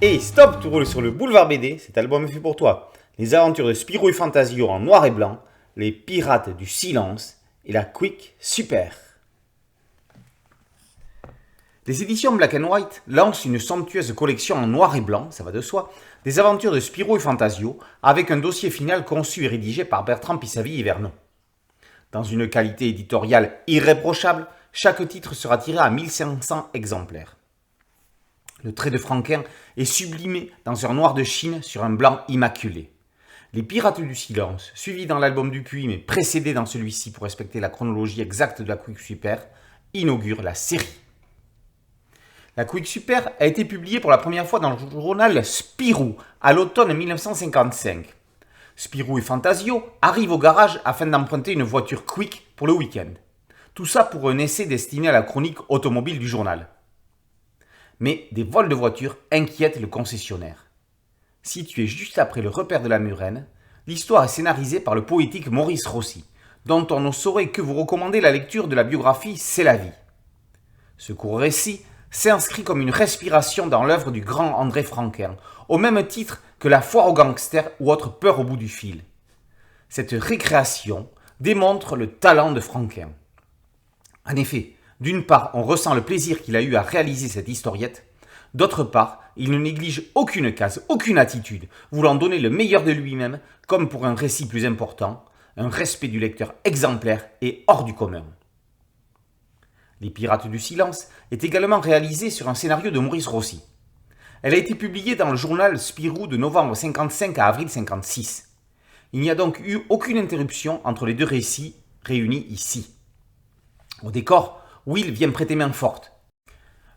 Hey, stop, tu roules sur le boulevard BD, cet album est fait pour toi. Les aventures de Spirou et Fantasio en noir et blanc, les pirates du silence et la Quick Super. Les éditions Black & White lancent une somptueuse collection en noir et blanc, ça va de soi, des aventures de Spirou et Fantasio, avec un dossier final conçu et rédigé par Bertrand Pisavy et Vernon. Dans une qualité éditoriale irréprochable, chaque titre sera tiré à 1500 exemplaires. Le trait de Franquin est sublimé dans un noir de Chine sur un blanc immaculé. Les Pirates du Silence, suivis dans l'album Dupuis mais précédés dans celui-ci pour respecter la chronologie exacte de la Quick Super, inaugurent la série. La Quick Super a été publiée pour la première fois dans le journal Spirou à l'automne 1955. Spirou et Fantasio arrivent au garage afin d'emprunter une voiture Quick pour le week-end. Tout ça pour un essai destiné à la chronique automobile du journal. Mais des vols de voitures inquiètent le concessionnaire. Situé juste après le repère de la Murène, l'histoire est scénarisée par le poétique Maurice Rossi, dont on ne saurait que vous recommander la lecture de la biographie C'est la vie. Ce court récit s'inscrit comme une respiration dans l'œuvre du grand André Franquin, au même titre que La foire aux gangsters ou autre Peur au bout du fil. Cette récréation démontre le talent de Franquin. En effet, d'une part, on ressent le plaisir qu'il a eu à réaliser cette historiette. D'autre part, il ne néglige aucune case, aucune attitude, voulant donner le meilleur de lui-même, comme pour un récit plus important, un respect du lecteur exemplaire et hors du commun. Les Pirates du Silence est également réalisé sur un scénario de Maurice Rossi. Elle a été publiée dans le journal Spirou de novembre 55 à avril 56. Il n'y a donc eu aucune interruption entre les deux récits réunis ici. Au décor, Will vient prêter main forte.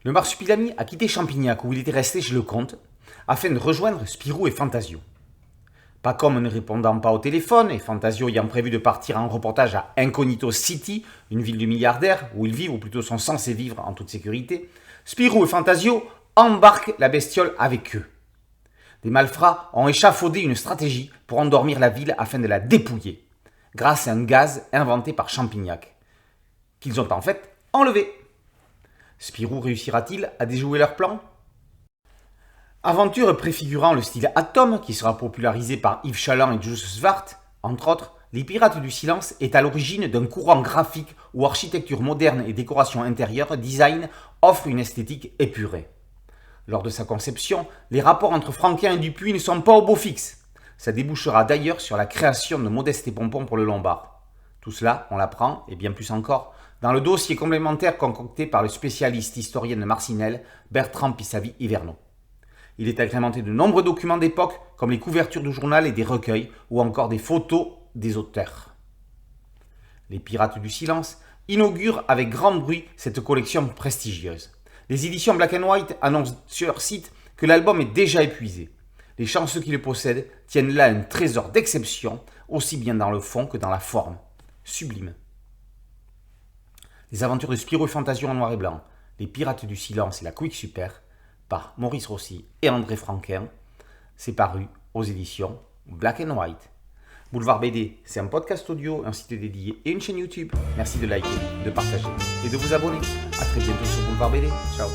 Le marsupilami a quitté Champignac où il était resté chez le comte afin de rejoindre Spirou et Fantasio. Pas comme ne répondant pas au téléphone et Fantasio ayant prévu de partir en reportage à Incognito City, une ville de milliardaires où ils vivent ou plutôt sont censés vivre en toute sécurité, Spirou et Fantasio embarquent la bestiole avec eux. Des malfrats ont échafaudé une stratégie pour endormir la ville afin de la dépouiller, grâce à un gaz inventé par Champignac, qu'ils ont en fait enlevé. Spirou réussira-t-il à déjouer leur plan? Aventure préfigurant le style Atom, qui sera popularisé par Yves Chaland et Jules Svart, entre autres, Les Pirates du Silence est à l'origine d'un courant graphique où architecture moderne et décoration intérieure, design, offrent une esthétique épurée. Lors de sa conception, les rapports entre Franquin et Dupuis ne sont pas au beau fixe. Ça débouchera d'ailleurs sur la création de Modeste et Pompon pour le Lombard. Tout cela, on l'apprend, et bien plus encore, dans le dossier complémentaire concocté par le spécialiste historien de Marcinelle, Bertrand Pisavy et Vernon. Il est agrémenté de nombreux documents d'époque, comme les couvertures de journal et des recueils, ou encore des photos des auteurs. Les Pirates du Silence inaugurent avec grand bruit cette collection prestigieuse. Les éditions Black & White annoncent sur leur site que l'album est déjà épuisé. Les chanceux qui le possèdent tiennent là un trésor d'exception, aussi bien dans le fond que dans la forme. Sublime. Les aventures de Spirou et Fantasio en noir et blanc, Les Pirates du Silence et la Quick Super, par Maurice Rossi et André Franquin, c'est paru aux éditions Black & White. Boulevard BD, c'est un podcast audio, un site dédié et une chaîne YouTube. Merci de liker, de partager et de vous abonner. A très bientôt sur Boulevard BD. Ciao.